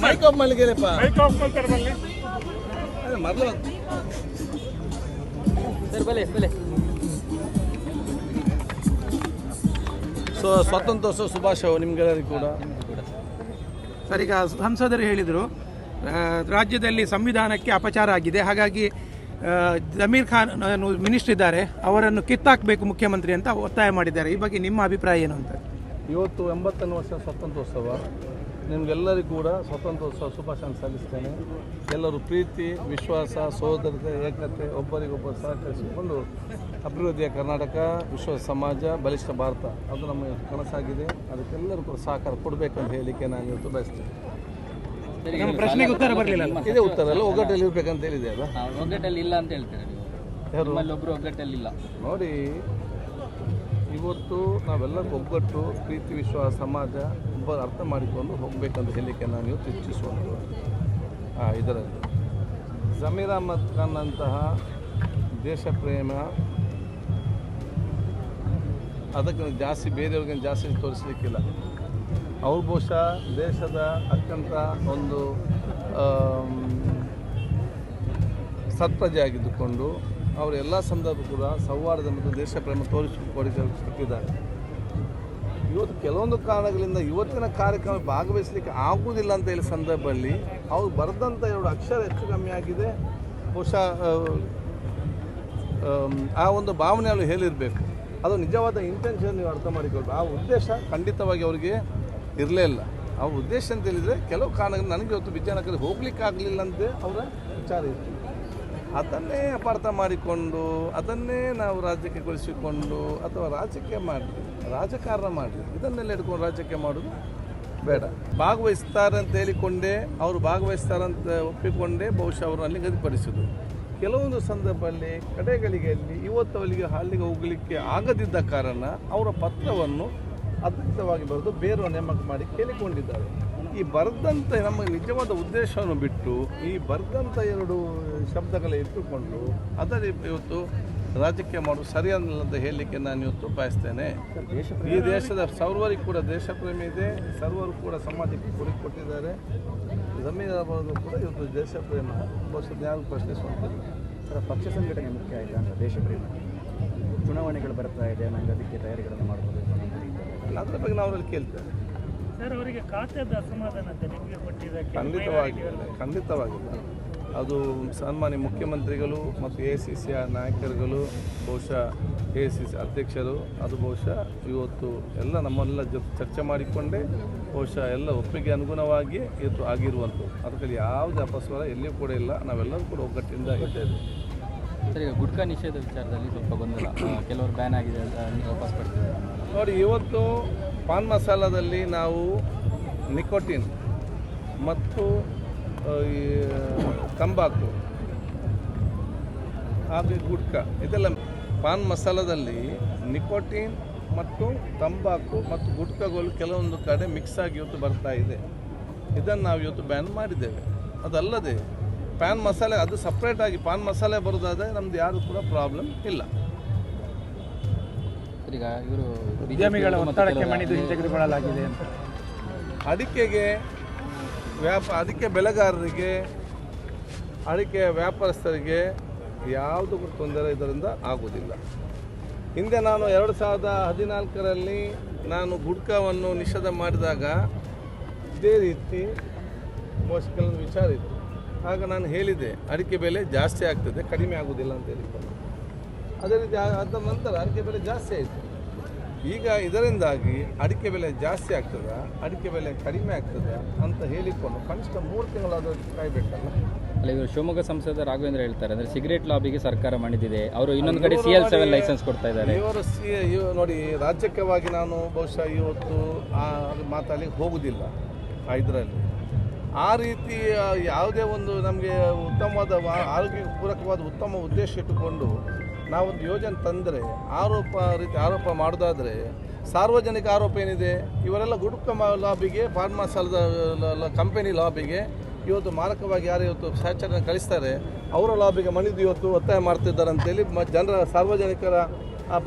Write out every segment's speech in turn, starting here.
Mic of ಮಾಡ್ಲಿಕ್ಕೆಪ್ಪ ಮೊದಲು so ಸ್ವಾತಂತ್ರ್ಯೋತ್ಸವ ಶುಭಾಶಯ ನಿಮ್ಗೆಲ್ಲರಿಗೂ ಕೂಡ. ಸರ್, ಈಗ ಸಂಸದರು ಹೇಳಿದರು ರಾಜ್ಯದಲ್ಲಿ ಸಂವಿಧಾನಕ್ಕೆ ಅಪಚಾರ ಆಗಿದೆ, ಹಾಗಾಗಿ ಜಮೀರ್ ಖಾನ್ ಮಿನಿಸ್ಟರ್ ಇದ್ದಾರೆ ಅವರನ್ನು ಕಿತ್ತಾಕಬೇಕು ಮುಖ್ಯಮಂತ್ರಿ ಅಂತ ಒತ್ತಾಯ ಮಾಡಿದ್ದಾರೆ. ಈ ಬಗ್ಗೆ ನಿಮ್ಮ ಅಭಿಪ್ರಾಯ ಏನು ಅಂತ? ಇವತ್ತು 80ನೇ ವರ್ಷ ಸ್ವಾತಂತ್ರ್ಯೋತ್ಸವ. ನಿಮಗೆಲ್ಲರಿಗೂ ಕೂಡ ಸ್ವಾತಂತ್ರ್ಯೋತ್ಸವ ಶುಭಾಶಯ ಸಲ್ಲಿಸ್ತೇನೆ. ಎಲ್ಲರೂ ಪ್ರೀತಿ, ವಿಶ್ವಾಸ, ಸೋದರತೆ, ಏಕತೆ, ಒಬ್ಬರಿಗೊಬ್ಬರು ಸಹಕರಿಸಿಕೊಂಡು ಅಭಿವೃದ್ಧಿಯ ಕರ್ನಾಟಕ, ವಿಶ್ವ ಸಮಾಜ, ಬಲಿಷ್ಠ ಭಾರತ ಅದು ನಮ್ಮ ಕನಸಾಗಿದೆ. ಅದಕ್ಕೆಲ್ಲರೂ ಕೂಡ ಸಹಕಾರ ಕೊಡಬೇಕಂತ ಹೇಳಲಿಕ್ಕೆ ನಾನು ಇವತ್ತು ಬಯಸ್ತೇನೆ. ಪ್ರಶ್ನೆಗೆ ಉತ್ತರ ಬರಲಿಲ್ಲ. ಇದೇ ಉತ್ತರ ಅಲ್ಲ, ಒಗ್ಗಟ್ಟಲ್ಲಿ ಇರಬೇಕಂತ ಹೇಳಿದೆ ಅಲ್ಲ. ಒಗ್ಗಟ್ಟಲ್ಲಿ ಇಲ್ಲ ಅಂತ ಹೇಳ್ತಾರೆ ಯಾರು ಒಬ್ಬರು ಒಗ್ಗಟ್ಟಲ್ಲಿ ಇಲ್ಲ ನೋಡಿ. ಇವತ್ತು ನಾವೆಲ್ಲ ಒಗ್ಗಟ್ಟು, ಪ್ರೀತಿ, ವಿಶ್ವಾಸ, ಸಮಾಜ ಒಬ್ಬರು ಅರ್ಥ ಮಾಡಿಕೊಂಡು ಹೋಗಬೇಕಂತ ಹೇಳಲಿಕ್ಕೆ ನಾನು ಇವತ್ತು ಇಚ್ಛಿಸುವಂಥ ಇದರಲ್ಲಿ ಜಮೀರ್ ಅಹ್ಮದ್ ಖಾನ್ ಅಂತಹ ದೇಶ ಪ್ರೇಮ ಅದಕ್ಕೆ ಜಾಸ್ತಿ ಬೇರೆಯವ್ರಿಗೆ ಜಾಸ್ತಿ ತೋರಿಸಲಿಕ್ಕಿಲ್ಲ. ಅವ್ರು ಬಹುಶಃ ದೇಶದ ಅತ್ಯಂತ ಒಂದು ಸತ್ಪ್ರಜೆ ಆಗಿದ್ದುಕೊಂಡು ಅವರು ಎಲ್ಲ ಸಂದರ್ಭ ಕೂಡ ಸೌಹಾರ್ದ ಮತ್ತು ದೇಶ ಪ್ರೇಮ ತೋರಿಸಿಕೊಟ್ಟಿದ್ದಾರೆ. ಇವತ್ತು ಕೆಲವೊಂದು ಕಾರಣಗಳಿಂದ ಇವತ್ತಿನ ಕಾರ್ಯಕ್ರಮ ಭಾಗವಹಿಸಲಿಕ್ಕೆ ಆಗುವುದಿಲ್ಲ ಅಂತ ಹೇಳಿ ಸಂದರ್ಭದಲ್ಲಿ ಅವ್ರು ಬರೆದಂಥ 2 ಅಕ್ಷರ ಹೆಚ್ಚು ಕಮ್ಮಿ ಆಗಿದೆ. ಬಹುಶಃ ಆ ಒಂದು ಭಾವನೆಯಲ್ಲಿ ಹೇಳಿರಬೇಕು. ಅದು ನಿಜವಾದ ಇಂಟೆನ್ಷನ್ ನೀವು ಅರ್ಥ ಮಾಡಿಕೊಳ್ಬೇಕು. ಆ ಉದ್ದೇಶ ಖಂಡಿತವಾಗಿ ಅವರಿಗೆ ಇರಲೇ ಇಲ್ಲ. ಅವ್ರ ಉದ್ದೇಶ ಅಂತ ಹೇಳಿದರೆ ಕೆಲವು ಕಾರಣಗಳು ನನಗೆ ಇವತ್ತು ವಿಜಯನಗರಕ್ಕೆ ಹೋಗ್ಲಿಕ್ಕೆ ಆಗಲಿಲ್ಲ ಅಂತೆ ಅವರ ವಿಚಾರ ಇತ್ತು. ಅದನ್ನೇ ಅಪಾರ್ಥ ಮಾಡಿಕೊಂಡು ಅದನ್ನೇ ನಾವು ರಾಜ್ಯಕ್ಕೆ ಗೊಳಿಸಿಕೊಂಡು ಅಥವಾ ರಾಜಕೀಯ ಮಾಡಲಿ, ರಾಜಕಾರಣ ಮಾಡಲಿ, ಇದನ್ನೆಲ್ಲ ಹಿಡ್ಕೊಂಡು ರಾಜಕೀಯ ಮಾಡೋದು ಬೇಡ. ಭಾಗವಹಿಸ್ತಾರೆ ಅಂತ ಹೇಳಿಕೊಂಡೇ ಅವರು ಭಾಗವಹಿಸ್ತಾರಂತ ಒಪ್ಪಿಕೊಂಡೇ ಬಹುಶಃ ಅವರು ಅಲ್ಲಿ ಗದಿಪಡಿಸಿದ್ರು. ಕೆಲವೊಂದು ಸಂದರ್ಭದಲ್ಲಿ ಕಡೆಗಳಿಗೆಯಲ್ಲಿ ಇವತ್ತು ಅಲ್ಲಿಗೆ ಹೋಗಲಿಕ್ಕೆ ಆಗದಿದ್ದ ಕಾರಣ ಅವರ ಪತ್ರವನ್ನು ಅಧಿಕೃತವಾಗಿ ಬರೆದು ಬೇರೆ ನೇಮಕ ಮಾಡಿ ಕೇಳಿಕೊಂಡಿದ್ದಾರೆ. ಈ ಬರೆದಂಥ ನಮ್ಮ ನಿಜವಾದ ಉದ್ದೇಶವನ್ನು ಬಿಟ್ಟು ಈ ಬರೆದಂಥ 2 ಶಬ್ದಗಳ ಇಟ್ಟುಕೊಂಡು ಅದರಲ್ಲಿ ಇವತ್ತು ರಾಜಕೀಯ ಮಾಡೋದು ಸರಿಯಾಗಿಲ್ಲ ಅಂತ ಹೇಳಲಿಕ್ಕೆ ನಾನು ಇವತ್ತು ಬಯಸ್ತೇನೆ. ಈ ದೇಶದ ಸರ್ವರಿಗೂ ಕೂಡ ದೇಶ ಪ್ರೇಮ ಇದೆ, ಸರ್ವರು ಕೂಡ ಸಮಾಜಕ್ಕೆ ಕೊಟ್ಟಿದ್ದಾರೆ. ಜಮೀರ್ ಅಹ್ಮದ್ ಕೂಡ ಇವತ್ತು ದೇಶ ಪ್ರೇಮ ಬಹುಶಃ ಯಾರು ಪ್ರಶ್ನಿಸುವಂಥದ್ದು. ಸರ್, ಪಕ್ಷ ಸಂಘಟನೆ ಮುಖ್ಯ ಆಯಿತಾ ಅಂತ ದೇಶ ಪ್ರೇಮ? ಚುನಾವಣೆಗಳು ಬರ್ತಾ ಇದೆ, ನನಗೆ ಅದಕ್ಕೆ ತಯಾರಿಗಳನ್ನು ಮಾಡ್ಬೋದು ಇಲ್ಲ, ಅದರ ಬಗ್ಗೆ ನಾವು ಅವರಲ್ಲಿ ಕೇಳ್ತೇವೆ. ಸರ್, ಅವರಿಗೆ ಖಾತೆದ ಅಸಮಾಧಾನತೆ ನಿಮಗೆ ಕೊಟ್ಟಿದ್ದಕ್ಕೆ ಖಂಡಿತವಾಗಿಲ್ಲ. ಅದು ಸನ್ಮಾನ್ಯ ಮುಖ್ಯಮಂತ್ರಿಗಳು ಮತ್ತು ACC ನಾಯಕರುಗಳು, ಬಹುಶಃ ACC ಅಧ್ಯಕ್ಷರು, ಅದು ಬಹುಶಃ ಇವತ್ತು ಎಲ್ಲ ನಮ್ಮೆಲ್ಲ ಚರ್ಚೆ ಮಾಡಿಕೊಂಡೇ ಬಹುಶಃ ಎಲ್ಲ ಒಪ್ಪಿಗೆ ಅನುಗುಣವಾಗಿ ಇವತ್ತು ಆಗಿರುವಂಥದ್ದು. ಅದಕ್ಕೆ ಯಾವುದೇ ಅಪಸ್ವರ ಎಲ್ಲಿಯೂ ಕೂಡ ಇಲ್ಲ. ನಾವೆಲ್ಲರೂ ಕೂಡ ಒಗ್ಗಟ್ಟಿಂದ ಇದ್ದೇವೆ. ಸರ್, ಈಗ ಗುಟ್ಕಾ ನಿಷೇಧ ವಿಚಾರದಲ್ಲಿ ಸ್ವಲ್ಪ ಗೊಂದಲ, ಕೆಲವರು ಬ್ಯಾನ್ ಆಗಿದೆ ಅಂತ ವಾಪಸ್ ಪಡ್ತಿದ್ದಾರೆ ನೋಡಿ. ಇವತ್ತು ಪಾನ್ ಮಸಾಲದಲ್ಲಿ ನಾವು ನಿಕೋಟಿನ್ ಮತ್ತು ಈ ತಂಬಾಕು ಹಾಗೆ ಗುಟ್ಕಾ ಇದೆಲ್ಲ ಪಾನ್ ಮಸಾಲದಲ್ಲಿ ನಿಕೋಟಿನ್ ಮತ್ತು ತಂಬಾಕು ಮತ್ತು ಗುಟ್ಕಾಗಳು ಕೆಲವೊಂದು ಕಡೆ ಮಿಕ್ಸ್ ಆಗಿ ಇವತ್ತು ಬರ್ತಾ ಇದೆ. ಇದನ್ನು ನಾವು ಇವತ್ತು ಬ್ಯಾನ್ ಮಾಡಿದ್ದೇವೆ. ಅದಲ್ಲದೆ ಪಾನ್ ಮಸಾಲೆ ಅದು ಸಪ್ರೇಟಾಗಿ ಪಾನ್ ಮಸಾಲೆ ಬರೋದಾದರೆ ನಮ್ದು ಯಾರು ಕೂಡ ಪ್ರಾಬ್ಲಮ್ ಇಲ್ಲ. ಈಗ ಇವರು ಉದ್ಯಮಿಗಳ ಒತ್ತಡಕ್ಕೆ ಮಣಿದು ಹಿಂತೆಗೆದುಕೊಳ್ಳಲಾಗಿದೆ ಅಂತ. ಅಡಿಕೆ ಬೆಳೆಗಾರರಿಗೆ, ಅಡಿಕೆ ವ್ಯಾಪಾರಸ್ಥರಿಗೆ ಯಾವುದೂ ತೊಂದರೆ ಇದರಿಂದ ಆಗುವುದಿಲ್ಲ. ಹಿಂದೆ ನಾನು 2014ರಲ್ಲಿ ನಾನು ಗುಟ್ಕಾವನ್ನು ನಿಷೇಧ ಮಾಡಿದಾಗ ಇದೇ ರೀತಿ ಕೆಲವೊಂದು ವಿಚಾರ ಇತ್ತು. ಆಗ ನಾನು ಹೇಳಿದೆ ಅಡಿಕೆ ಬೆಲೆ ಜಾಸ್ತಿ ಆಗ್ತದೆ, ಕಡಿಮೆ ಆಗುವುದಿಲ್ಲ ಅಂತ ಹೇಳಿಕೊಂಡು. ಅದೇ ರೀತಿ ಅದ ನಂತರ ಅಡಿಕೆ ಬೆಲೆ ಜಾಸ್ತಿ ಆಯಿತು. ಈಗ ಇದರಿಂದಾಗಿ ಅಡಿಕೆ ಬೆಲೆ ಜಾಸ್ತಿ ಆಗ್ತದ, ಅಡಿಕೆ ಬೆಲೆ ಕಡಿಮೆ ಆಗ್ತದೆ ಅಂತ ಹೇಳಿಕೊಂಡು ಕನಿಷ್ಠ 3 ತಿಂಗಳಾದರೂ ಕಾಯಬೇಕಲ್ಲ. ಅಲ್ಲ, ಇವರು ಶಿವಮೊಗ್ಗ ಸಂಸದ ರಾಘವೇಂದ್ರ ಹೇಳ್ತಾರೆ, ಅಂದರೆ ಸಿಗರೇಟ್ ಲಾಬಿಗೆ ಸರ್ಕಾರ ಮಾಡಿದಿದೆ, ಅವರು ಇನ್ನೊಂದು ಕಡೆ CL7 ಲೈಸೆನ್ಸ್ ಕೊಡ್ತಾ ಇದ್ದಾರೆ. ಇವರು ನೋಡಿ, ರಾಜಕೀಯವಾಗಿ ನಾನು ಬಹುಶಃ ಇವತ್ತು ಆ ಮಾತಾಡಲಿಕ್ಕೆ ಹೋಗುವುದಿಲ್ಲ. ಇದರಲ್ಲಿ ಆ ರೀತಿ ಯಾವುದೇ ಒಂದು ನಮಗೆ ಉತ್ತಮವಾದ ಆರೋಗ್ಯಕ್ಕೆ ಪೂರಕವಾದ ಉತ್ತಮ ಉದ್ದೇಶ ಇಟ್ಟುಕೊಂಡು ನಾವೊಂದು ಯೋಜನೆ ತಂದರೆ ಆರೋಪ ಮಾಡೋದಾದರೆ ಸಾರ್ವಜನಿಕ ಆರೋಪ ಏನಿದೆ, ಇವರೆಲ್ಲ ಗುಟ್ಕಾ ಲಾಬಿಗೆ, ಪಾನ್ ಮಸಾಲದ ಕಂಪನಿ ಲಾಬಿಗೆ ಇವತ್ತು ಮಾರಕವಾಗಿ ಯಾರು ಇವತ್ತು ಸಹಚರನ ಕಳಿಸ್ತಾರೆ ಅವರ ಲಾಬಿಗೆ ಮಣಿದು ಇವತ್ತು ಒತ್ತಾಯ ಮಾಡ್ತಿದ್ದಾರೆ ಅಂತೇಳಿ ಜನರ ಸಾರ್ವಜನಿಕರ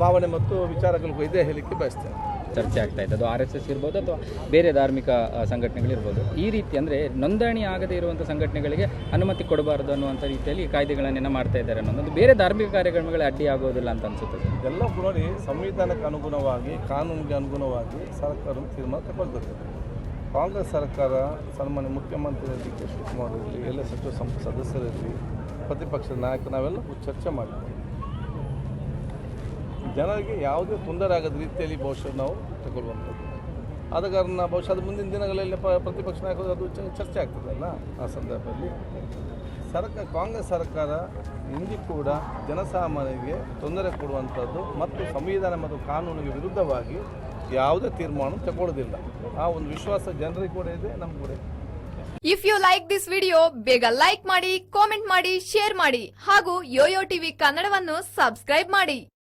ಭಾವನೆ ಮತ್ತು ವಿಚಾರಗಳಿಗೂ ಇದೇ ಹೇಳಲಿಕ್ಕೆ ಬಯಸ್ತೇನೆ. ಚರ್ಚೆ ಆಗ್ತಾ ಇದೆ. ಅದು RSS ಇರ್ಬೋದು ಅಥವಾ ಬೇರೆ ಧಾರ್ಮಿಕ ಸಂಘಟನೆಗಳಿರ್ಬೋದು. ಈ ರೀತಿ ಅಂದರೆ ನೋಂದಣಿ ಆಗದೇ ಇರುವಂಥ ಸಂಘಟನೆಗಳಿಗೆ ಅನುಮತಿ ಕೊಡಬಾರದು ಅನ್ನುವಂಥ ರೀತಿಯಲ್ಲಿ ಕಾಯ್ದೆಗಳನ್ನೇನೋ ಮಾಡ್ತಾ ಇದ್ದಾರೆ ಅನ್ನೋದು ಬೇರೆ ಧಾರ್ಮಿಕ ಕಾರ್ಯಕ್ರಮಗಳು ಅಡ್ಡಿ ಆಗೋದಿಲ್ಲ ಅಂತ ಅನಿಸುತ್ತದೆ. ಎಲ್ಲ ನೋಡಿ ಸಂವಿಧಾನಕ್ಕೆ ಅನುಗುಣವಾಗಿ ಕಾನೂನಿಗೆ ಅನುಗುಣವಾಗಿ ಸರ್ಕಾರ ತೀರ್ಮಾನ ತಗೊಳ್ಬೇಕು. ಕಾಂಗ್ರೆಸ್ ಸರ್ಕಾರ ಸನ್ಮಾನ್ಯ ಮುಖ್ಯಮಂತ್ರಿ ಡಿ ಕೆ ಶಿವಕುಮಾರ್ ಇರಲಿ, ಎಲ್ಲ ಸಚಿವ ಸಂಪುಟ ಸದಸ್ಯರಿರಲಿ, ಪ್ರತಿಪಕ್ಷದ ನಾಯಕ ನಾವೆಲ್ಲ ಚರ್ಚೆ ಮಾಡಿದ್ವಿ. ಜನರಿಗೆ ಯಾವುದೇ ತೊಂದರೆ ಆಗದ ರೀತಿಯಲ್ಲಿ ಬಹುಶಃ ನಾವು ತಗೊಳ್ಳುವಂಥದ್ದು. ಆದ ಕಾರಣ ಬಹುಶಃ ಅದು ಮುಂದಿನ ದಿನಗಳಲ್ಲಿ ಪ್ರತಿಪಕ್ಷ ನಾಯಕರು ಅದು ಚರ್ಚೆ ಆಗ್ತದಲ್ಲ. ಆ ಸಂದರ್ಭದಲ್ಲಿ ಕಾಂಗ್ರೆಸ್ ಸರ್ಕಾರ ಇಂದು ಕೂಡ ಜನಸಾಮಾನ್ಯರಿಗೆ ತೊಂದರೆ ಕೊಡುವಂಥದ್ದು ಮತ್ತು ಸಂವಿಧಾನ ಮತ್ತು ಕಾನೂನಿಗೆ ವಿರುದ್ಧವಾಗಿ ಯಾವುದೇ ತೀರ್ಮಾನ ತಗೊಳ್ಳೋದಿಲ್ಲ. ಆ ಒಂದು ವಿಶ್ವಾಸ ಜನರಿಗೆ ಕೂಡ ಇದೆ, ನಮ್ಗೆ ಕೂಡ ಇದೆ. If you like this video ಬೇಗ ಲೈಕ್ ಮಾಡಿ, ಕಾಮೆಂಟ್ ಮಾಡಿ, ಶೇರ್ ಮಾಡಿ ಹಾಗೂ ಯೋಯೋ ಟಿವಿ ಕನ್ನಡವನ್ನು ಸಬ್ಸ್ಕ್ರೈಬ್ ಮಾಡಿ.